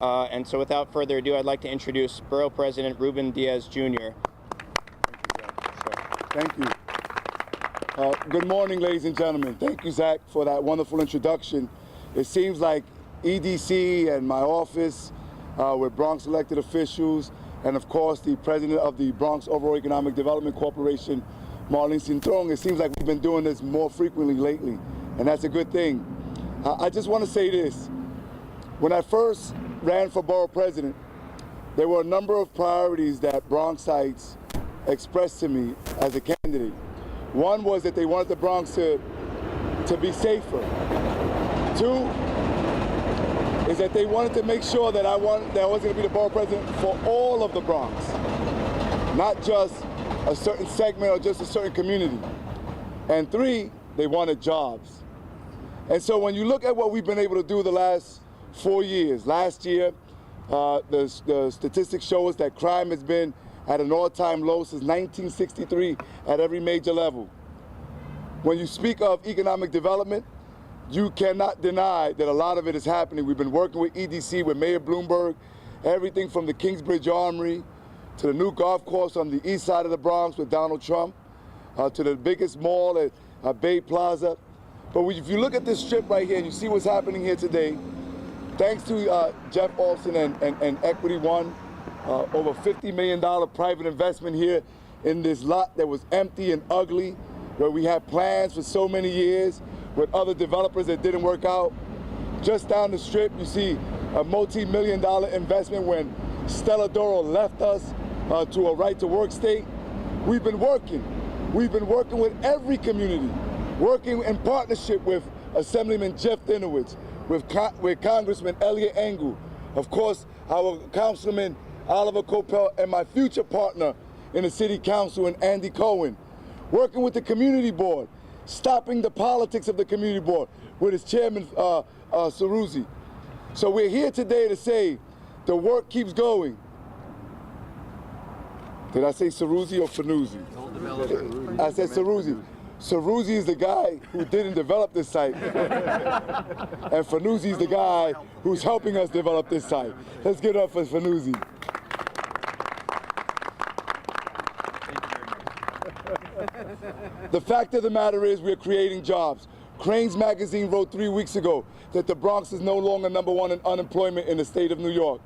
And so without further ado, I'd like to introduce Borough President Ruben Diaz Jr. Thank you. Good morning, ladies and gentlemen. Thank you, Zach, for that wonderful introduction. It seems like EDC and my office, with Bronx elected officials, and of course the president of the Bronx Overall Economic Development Corporation, Marlene Cintrón, it seems like we've been doing this more frequently lately, and that's a good thing. I just want to say this. When I first ran for borough president, there were a number of priorities that Bronxites expressed to me as a candidate. One was that they wanted the Bronx to be safer. Two is that they wanted to make sure that I was going to be the borough president for all of the Bronx, not just a certain segment or just a certain community. And three, they wanted jobs. And so when you look at what we've been able to do the last 4 years, last year, the statistics show us that crime has been at an all-time low since 1963 at every major level. When you speak of economic development, you cannot deny that a lot of it is happening. We've been working with EDC, with Mayor Bloomberg, everything from the Kingsbridge Armory to the new golf course on the east side of the Bronx with Donald Trump, to the biggest mall at Bay Plaza. But if you look at this strip right here and you see what's happening here today, thanks to Jeff Olson and Equity One, over $50 million private investment here in this lot that was empty and ugly, where we had plans for so many years with other developers that didn't work out. Just down the strip, you see a multi-million-dollar investment when Stella Doro left us to a right-to-work state. We've been working. We've been working with every community, working in partnership with Assemblyman Jeff Dinowitz, with Congressman Elliot Engel, of course, our Councilman Oliver Coppell, and my future partner in the City Council, and Andy Cohen, working with the Community Board, stopping the politics of the Community Board with its chairman, Ceruzzi. So we're here today to say the work keeps going. Did I say Ceruzzi or Fanuzzi? I said Ceruzzi. Ceruzzi is the guy who didn't develop this site. And Fanuzzi is the guy who's helping us develop this site. Let's give it up for Fanuzzi. The fact of the matter is we're creating jobs. Crain's magazine wrote 3 weeks ago that the Bronx is no longer #1 in unemployment in the state of New York.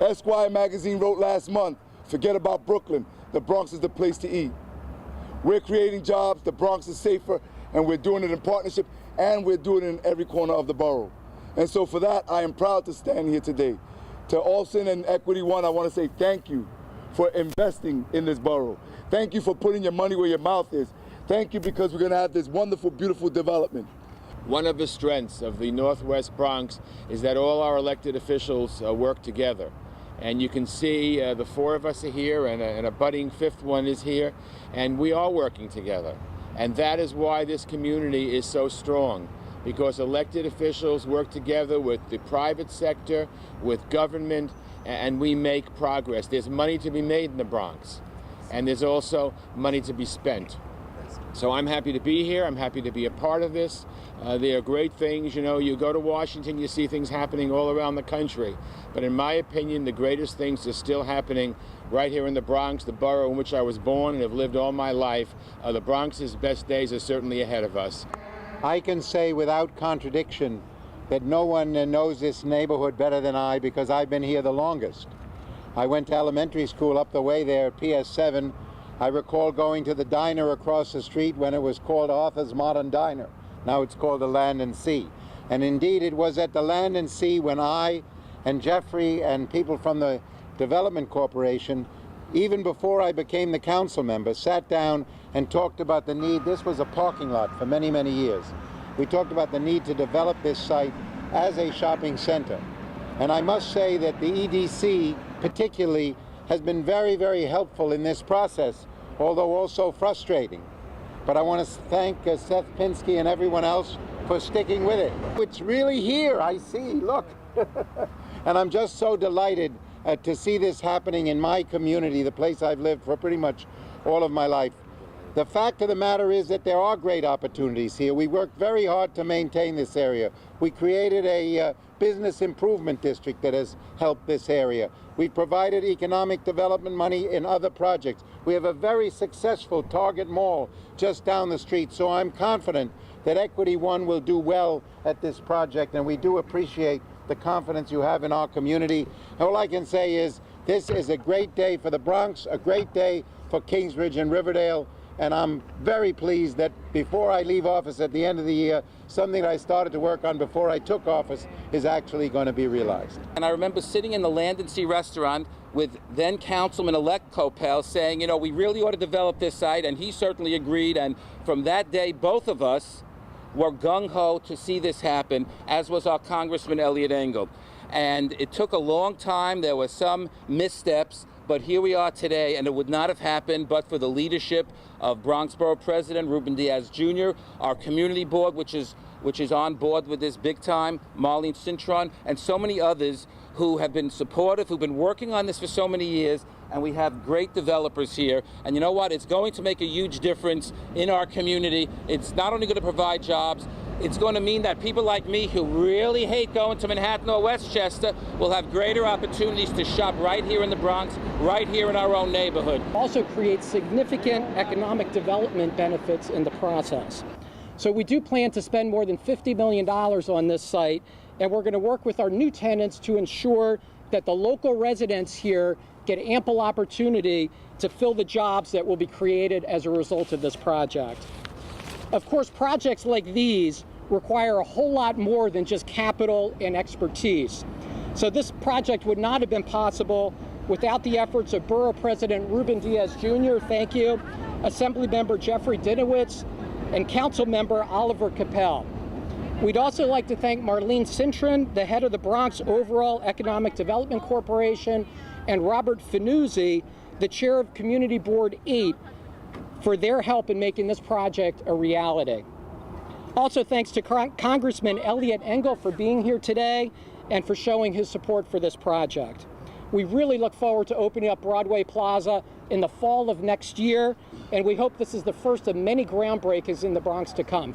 Esquire magazine wrote last month, forget about Brooklyn, the Bronx is the place to eat. We're creating jobs, the Bronx is safer, and we're doing it in partnership, and we're doing it in every corner of the borough. And so for that, I am proud to stand here today. To Olson and Equity One, I want to say thank you for investing in this borough. Thank you for putting your money where your mouth is. Thank you because we're going to have this wonderful, beautiful development. One of the strengths of the Northwest Bronx is that all our elected officials work together. And you can see the 4 of us are here, and a budding 5th one is here, and we are working together. And that is why this community is so strong, because elected officials work together with the private sector, with government, and we make progress. There's money to be made in the Bronx, and there's also money to be spent. So I'm happy to be here. I'm happy to be a part of this. There are great things. You know, you go to Washington, you see things happening all around the country. But in my opinion, the greatest things are still happening right here in the Bronx, the borough in which I was born and have lived all my life. The Bronx's best days are certainly ahead of us. I can say without contradiction that no one knows this neighborhood better than I, because I've been here the longest. I went to elementary school up the way there at PS7. I recall going to the diner across the street when it was called Arthur's Modern Diner. Now it's called the Land and Sea. And indeed, it was at the Land and Sea when I and Jeffrey and people from the Development Corporation, even before I became the council member, sat down and talked about the need. This was a parking lot for many, many years. We talked about the need to develop this site as a shopping center. And I must say that the EDC particularly has been very, very helpful in this process, although also frustrating. But I want to thank Seth Pinsky and everyone else for sticking with it. It's really here, I see, look. And I'm just so delighted to see this happening in my community, the place I've lived for pretty much all of my life. The fact of the matter is that there are great opportunities here. We worked very hard to maintain this area. We created a business improvement district that has helped this area. We've provided economic development money in other projects. We have a very successful Target Mall just down the street, so I'm confident that Equity One will do well at this project, and we do appreciate the confidence you have in our community. All I can say is this is a great day for the Bronx, a great day for Kingsbridge and Riverdale, and I'm very pleased that before I leave office at the end of the year, something that I started to work on before I took office is actually going to be realized. And I remember sitting in the Land and Sea restaurant with then Councilman-elect Coppell saying, you know, we really ought to develop this site, and he certainly agreed. And from that day, both of us were gung-ho to see this happen, as was our Congressman Eliot Engel. And it took a long time. There were some missteps, but here we are today, and it would not have happened but for the leadership of Bronx Borough President Ruben Diaz Jr., our community board, which is on board with this big time, Marlene Cintron, and so many others who have been supportive, who've been working on this for so many years. And we have great developers here. And you know what? It's going to make a huge difference in our community. It's not only going to provide jobs, it's going to mean that people like me who really hate going to Manhattan or Westchester will have greater opportunities to shop right here in the Bronx, right here in our own neighborhood. Also creates significant economic development benefits in the process. So we do plan to spend more than $50 million on this site, and we're going to work with our new tenants to ensure that the local residents here get ample opportunity to fill the jobs that will be created as a result of this project. Of course, projects like these require a whole lot more than just capital and expertise. So this project would not have been possible without the efforts of Borough President Ruben Diaz Jr., thank you, Assemblymember Jeffrey Dinowitz, and Council Member Oliver Coppell. We'd also like to thank Marlene Cintron, the head of the Bronx Overall Economic Development Corporation, and Robert Finuzzi, the chair of Community Board 8, for their help in making this project a reality. Also thanks to Congressman Eliot Engel for being here today and for showing his support for this project. We really look forward to opening up Broadway Plaza in the fall of next year, and we hope this is the first of many groundbreakers in the Bronx to come.